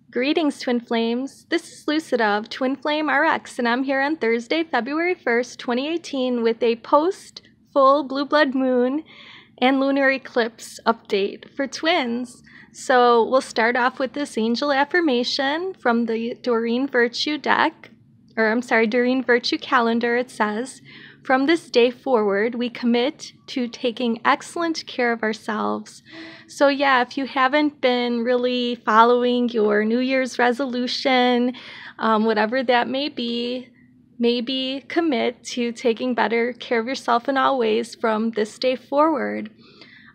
Greetings, Twin Flames. This is Lucid of Twin Flame RX, and I'm here on Thursday, February 1st, 2018, with a post-full blue blood moon and lunar eclipse update for twins. So we'll start off with this angel affirmation from the Doreen Virtue deck, Doreen Virtue calendar. It says, "From this day forward, we commit to taking excellent care of ourselves." So yeah, if you haven't been really following your New Year's resolution, whatever that may be, maybe commit to taking better care of yourself in all ways from this day forward.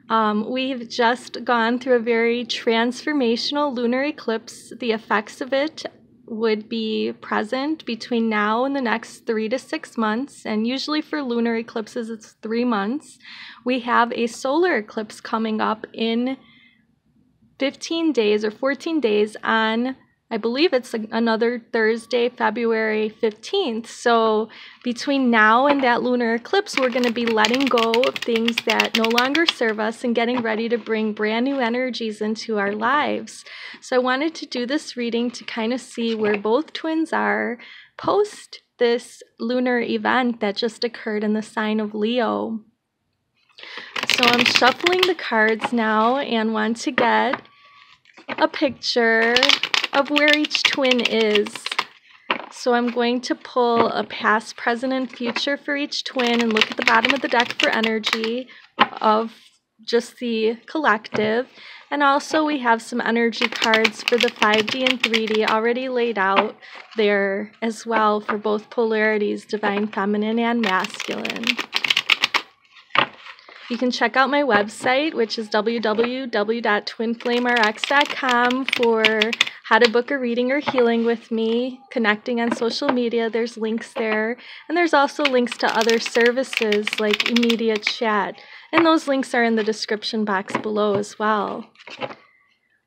We've just gone through a very transformational lunar eclipse. The effects of it would be present between now and the next 3 to 6 months, and usually for lunar eclipses it's 3 months. We have a solar eclipse coming up in 15 days or 14 days on, I believe it's another Thursday, February 15th. So between now and that lunar eclipse, we're going to be letting go of things that no longer serve us and getting ready to bring brand new energies into our lives. So I wanted to do this reading to kind of see where both twins are post this lunar event that just occurred in the sign of Leo. So I'm shuffling the cards now and want to get a picture of where each twin is. So I'm going to pull a past, present, and future for each twin and look at the bottom of the deck for energy of just the collective. And also we have some energy cards for the 5D and 3D already laid out there as well for both polarities, divine feminine and masculine. You can check out my website, which is www.twinflamerx.com, for how to book a reading or healing with me, connecting on social media. There's links there. And there's also links to other services like immediate chat. And those links are in the description box below as well.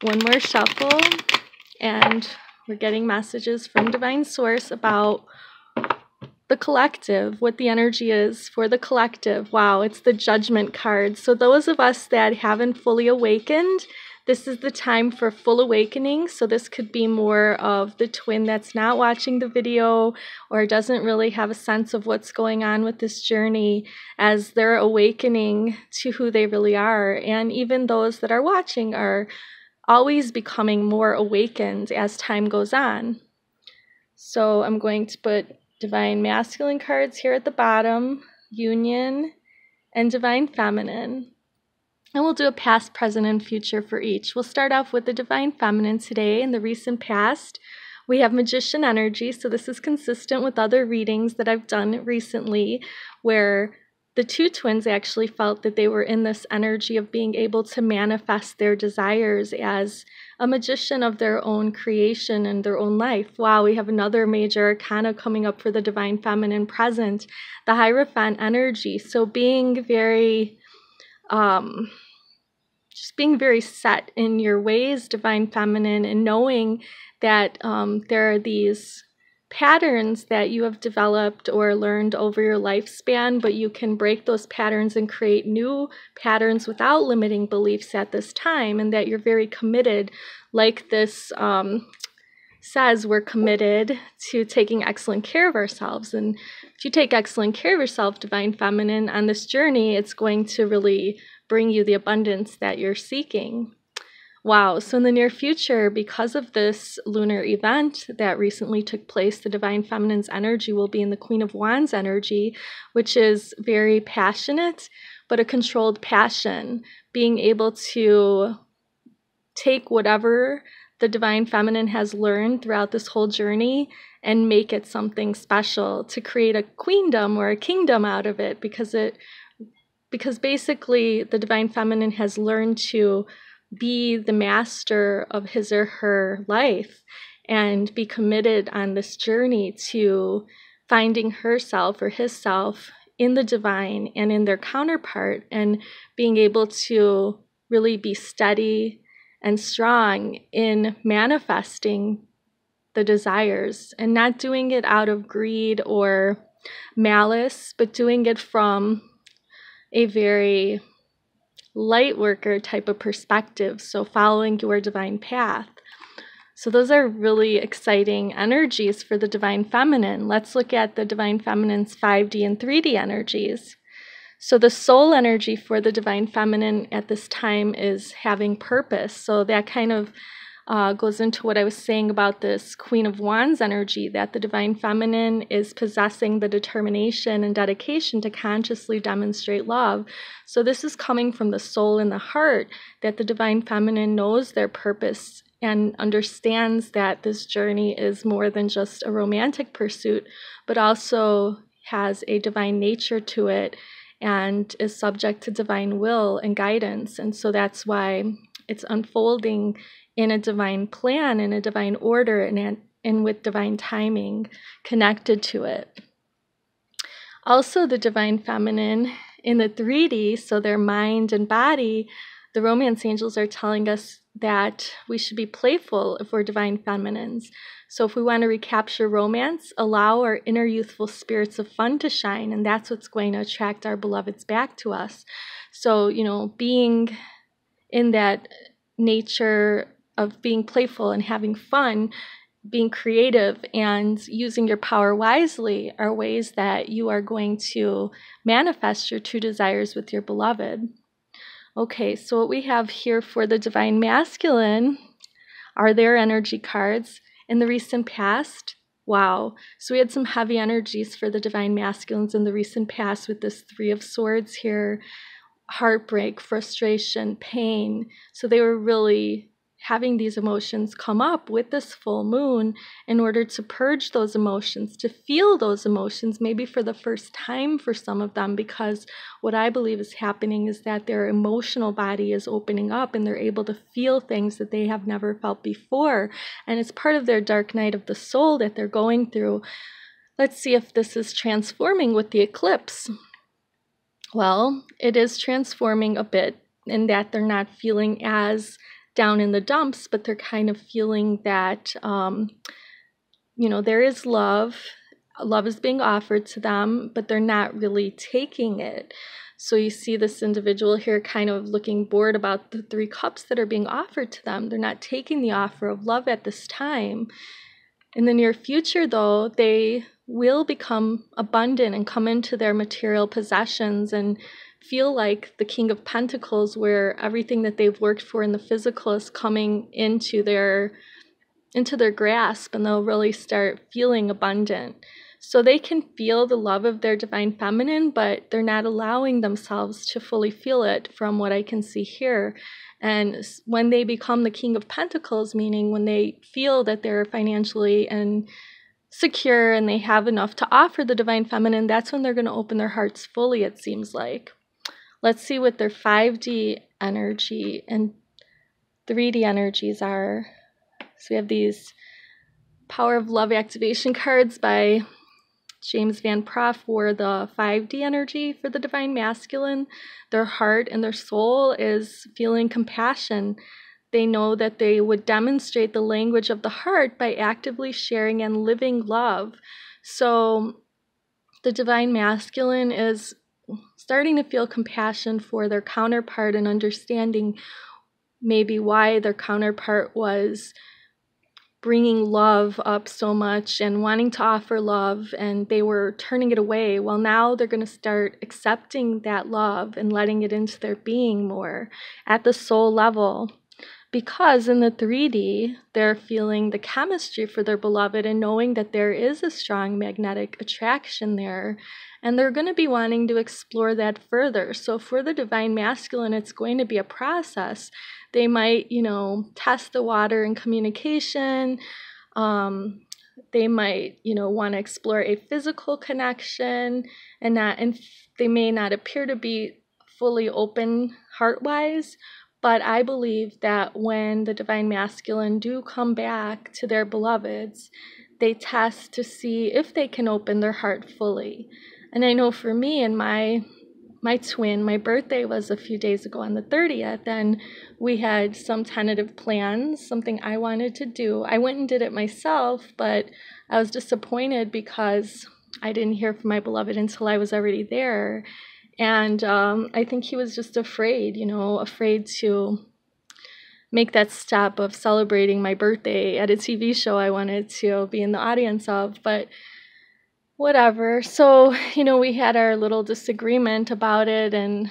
One more shuffle, and we're getting messages from Divine Source about the collective, what the energy is for the collective. Wow, it's the Judgment card. So those of us that haven't fully awakened, this is the time for full awakening. So this could be more of the twin that's not watching the video or doesn't really have a sense of what's going on with this journey as they're awakening to who they really are. And even those that are watching are always becoming more awakened as time goes on. So I'm going to put Divine Masculine cards here at the bottom, Union, and Divine Feminine. And we'll do a past, present, and future for each. We'll start off with the Divine Feminine today. In the recent past, we have Magician energy, so this is consistent with other readings that I've done recently, where the two twins actually felt that they were in this energy of being able to manifest their desires as a magician of their own creation and their own life. Wow, we have another major arcana coming up for the Divine Feminine present, the Hierophant energy. So being very, just being very set in your ways, Divine Feminine, and knowing that there are these patterns that you have developed or learned over your lifespan, but you can break those patterns and create new patterns without limiting beliefs at this time, and that you're very committed, like this says, we're committed to taking excellent care of ourselves. And if you take excellent care of yourself, Divine Feminine, on this journey, it's going to really bring you the abundance that you're seeking. Wow, so in the near future, because of this lunar event that recently took place, the Divine Feminine's energy will be in the Queen of Wands energy, which is very passionate, but a controlled passion, being able to take whatever the Divine Feminine has learned throughout this whole journey and make it something special, to create a queendom or a kingdom out of it, because basically the Divine Feminine has learned to be the master of his or her life and be committed on this journey to finding herself or hisself in the divine and in their counterpart, and being able to really be steady and strong in manifesting the desires, and not doing it out of greed or malice, but doing it from a very light worker type of perspective, so following your divine path. So those are really exciting energies for the Divine Feminine. Let's look at the Divine Feminine's 5D and 3D energies. So the soul energy for the Divine Feminine at this time is having purpose. So that kind of goes into what I was saying about this Queen of Wands energy, that the Divine Feminine is possessing the determination and dedication to consciously demonstrate love. So this is coming from the soul and the heart, that the Divine Feminine knows their purpose and understands that this journey is more than just a romantic pursuit, but also has a divine nature to it and is subject to divine will and guidance. And so that's why it's unfolding in a divine plan, in a divine order, and with divine timing connected to it. Also, the Divine Feminine in the 3D, so their mind and body, the romance angels are telling us that we should be playful if we're Divine Feminines. So if we want to recapture romance, allow our inner youthful spirits of fun to shine, and that's what's going to attract our beloveds back to us. So, being in that nature of being playful and having fun, being creative and using your power wisely are ways that you are going to manifest your true desires with your beloved. Okay, so what we have here for the Divine Masculine are their energy cards. In the recent past, wow. So we had some heavy energies for the Divine Masculines in the recent past with this 3 of Swords here, heartbreak, frustration, pain. So they were really having these emotions come up with this full moon in order to purge those emotions, to feel those emotions, maybe for the first time for some of them, because what I believe is happening is that their emotional body is opening up and they're able to feel things that they have never felt before. And it's part of their dark night of the soul that they're going through. Let's see if this is transforming with the eclipse. Well, it is transforming a bit in that they're not feeling as down in the dumps, but they're kind of feeling that, there is love. Love is being offered to them, but they're not really taking it. So you see this individual here kind of looking bored about the 3 cups that are being offered to them. They're not taking the offer of love at this time. In the near future, though, they will become abundant and come into their material possessions and feel like the King of Pentacles, where everything that they've worked for in the physical is coming into their grasp, and they'll really start feeling abundant. So they can feel the love of their Divine Feminine, but they're not allowing themselves to fully feel it from what I can see here. And when they become the King of Pentacles, meaning when they feel that they're financially and secure and they have enough to offer the Divine Feminine, that's when they're going to open their hearts fully, it seems like. Let's see what their 5D energy and 3D energies are. So we have these Power of Love activation cards by James Van Praagh for the 5D energy for the Divine Masculine. Their heart and their soul is feeling compassion. They know that they would demonstrate the language of the heart by actively sharing and living love. So the Divine Masculine is starting to feel compassion for their counterpart and understanding maybe why their counterpart was bringing love up so much and wanting to offer love, and they were turning it away. Well, now they're going to start accepting that love and letting it into their being more at the soul level. Because in the 3D, they're feeling the chemistry for their beloved and knowing that there is a strong magnetic attraction there. And they're going to be wanting to explore that further. So for the Divine Masculine, it's going to be a process. They might, test the water in communication. They might, want to explore a physical connection, and they may not appear to be fully open heart-wise. But I believe that when the Divine Masculine do come back to their beloveds, they test to see if they can open their heart fully. And I know for me and my twin, my birthday was a few days ago on the 30th, and we had some tentative plans, something I wanted to do. I went and did it myself, but I was disappointed because I didn't hear from my beloved until I was already there. And I think he was just afraid, afraid to make that step of celebrating my birthday at a TV show I wanted to be in the audience of, but whatever. So, we had our little disagreement about it, and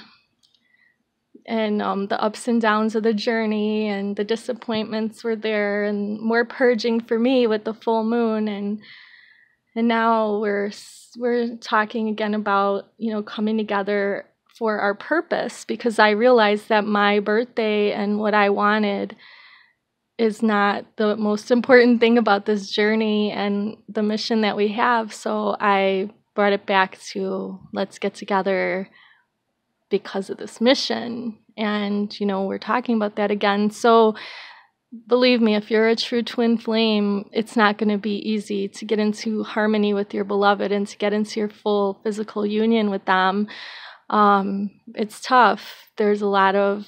the ups and downs of the journey, and the disappointments were there, and more purging for me with the full moon, and now we're talking again about coming together for our purpose, because I realized that my birthday and what I wanted is not the most important thing about this journey and the mission that we have. So I brought it back to, let's get together because of this mission. And, we're talking about that again. So believe me, if you're a true twin flame, it's not going to be easy to get into harmony with your beloved and to get into your full physical union with them. It's tough. There's a lot of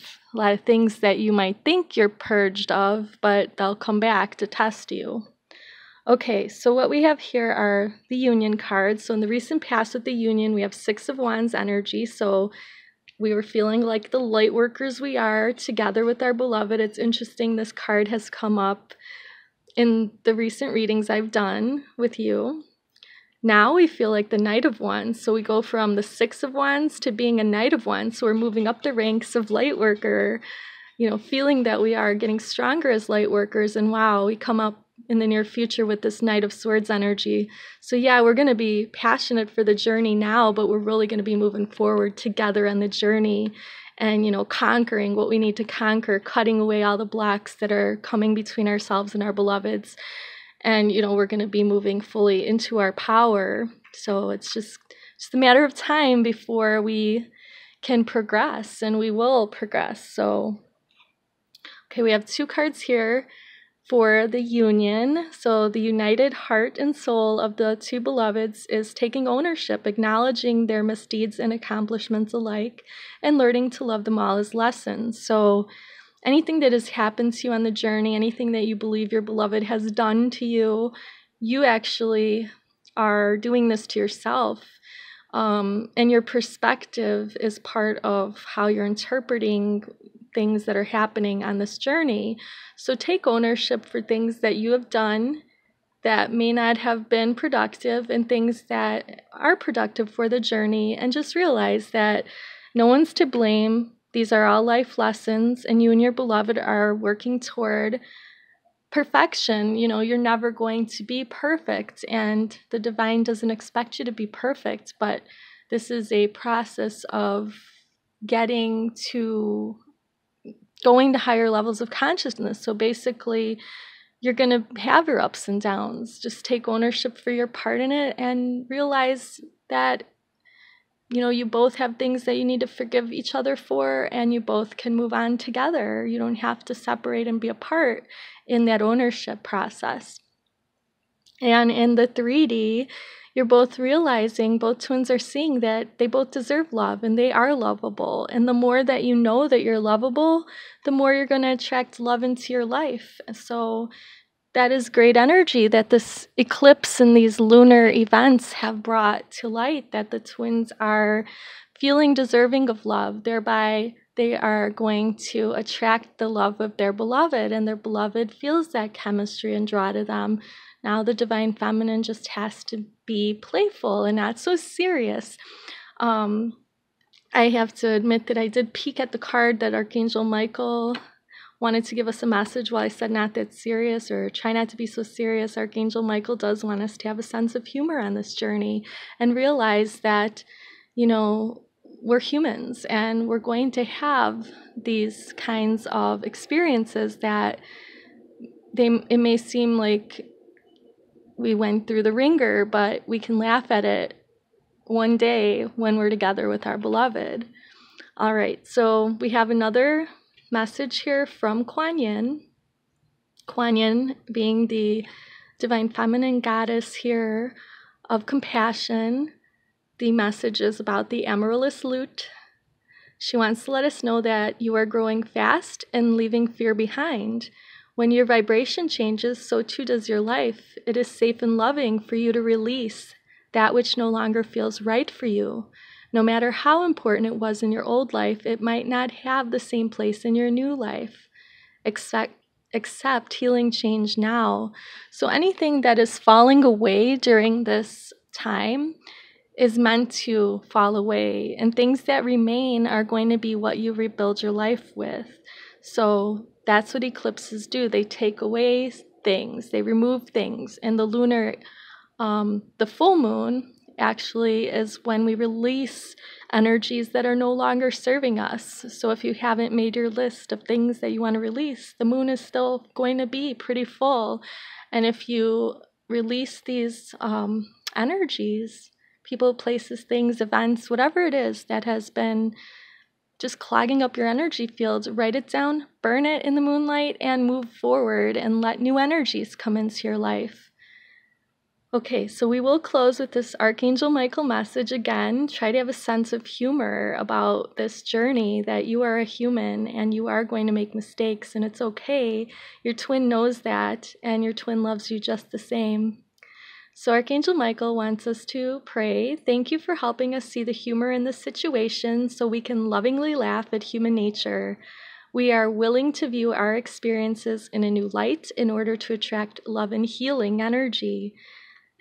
things that you might think you're purged of, but they'll come back to test you. Okay, so what we have here are the union cards. So in the recent past with the union, we have 6 of Wands energy. So we were feeling like the light workers we are together with our beloved. It's interesting, this card has come up in the recent readings I've done with you. Now we feel like the Knight of Wands. So we go from the 6 of Wands to being a Knight of Wands. So we're moving up the ranks of light worker, feeling that we are getting stronger as light workers. And wow, we come up in the near future with this Knight of Swords energy. So yeah, we're going to be passionate for the journey now, but we're really going to be moving forward together on the journey and, conquering what we need to conquer, cutting away all the blocks that are coming between ourselves and our beloveds. And, we're going to be moving fully into our power. So it's just a matter of time before we can progress, and we will progress. So, okay, we have 2 cards here for the union. So the united heart and soul of the 2 beloveds is taking ownership, acknowledging their misdeeds and accomplishments alike, and learning to love them all as lessons. So anything that has happened to you on the journey, anything that you believe your beloved has done to you, you actually are doing this to yourself. And your perspective is part of how you're interpreting things that are happening on this journey. So take ownership for things that you have done that may not have been productive, and things that are productive for the journey, and just realize that no one's to blame. These are all life lessons, and you and your beloved are working toward perfection. You're never going to be perfect, and the divine doesn't expect you to be perfect, but this is a process of going to higher levels of consciousness. So basically, you're going to have your ups and downs. Just take ownership for your part in it, and realize that you both have things that you need to forgive each other for, and you both can move on together. You don't have to separate and be apart in that ownership process. And in the 3D, you're both realizing, both twins are seeing that they both deserve love and they are lovable. And the more that you know that you're lovable, the more you're going to attract love into your life. So that is great energy that this eclipse and these lunar events have brought to light, that the twins are feeling deserving of love. Thereby, they are going to attract the love of their beloved, and their beloved feels that chemistry and draw to them. Now the divine feminine just has to be playful and not so serious. I have to admit that I did peek at the card that Archangel Michael wanted to give us a message. While I said not that serious, or try not to be so serious, Archangel Michael does want us to have a sense of humor on this journey and realize that, we're humans, and we're going to have these kinds of experiences that it may seem like we went through the ringer, but we can laugh at it one day when we're together with our beloved. All right, so we have another message here from Kuan. Kuan being the divine feminine goddess here of compassion. The message is about the amaryllis lute. She wants to let us know that you are growing fast and leaving fear behind. When your vibration changes, so too does your life. It is safe and loving for you to release that which no longer feels right for you. No matter how important it was in your old life, it might not have the same place in your new life. accept healing change now. So anything that is falling away during this time is meant to fall away, and things that remain are going to be what you rebuild your life with. So that's what eclipses do. They take away things, they remove things. And the lunar, the full moon actually is when we release energies that are no longer serving us. So if you haven't made your list of things that you want to release, the moon is still going to be pretty full. And if you release these energies, people, places, things, events, whatever it is that has been just clogging up your energy field, write it down, burn it in the moonlight, and move forward and let new energies come into your life. Okay, so we will close with this Archangel Michael message again. Try to have a sense of humor about this journey, that you are a human and you are going to make mistakes, and it's okay. Your twin knows that, and your twin loves you just the same. So Archangel Michael wants us to pray. Thank you for helping us see the humor in this situation so we can lovingly laugh at human nature. We are willing to view our experiences in a new light in order to attract love and healing energy.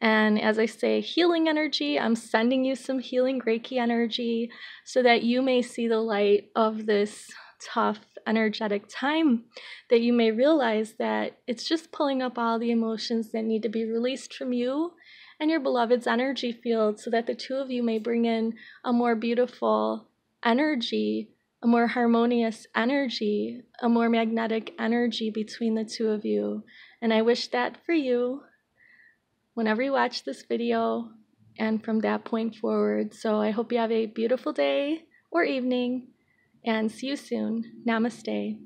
And as I say healing energy, I'm sending you some healing Reiki energy so that you may see the light of this tough energetic time, that you may realize that it's just pulling up all the emotions that need to be released from you and your beloved's energy field, so that the two of you may bring in a more beautiful energy, a more harmonious energy, a more magnetic energy between the two of you. And I wish that for you whenever you watch this video and from that point forward. So I hope you have a beautiful day or evening, and see you soon. Namaste.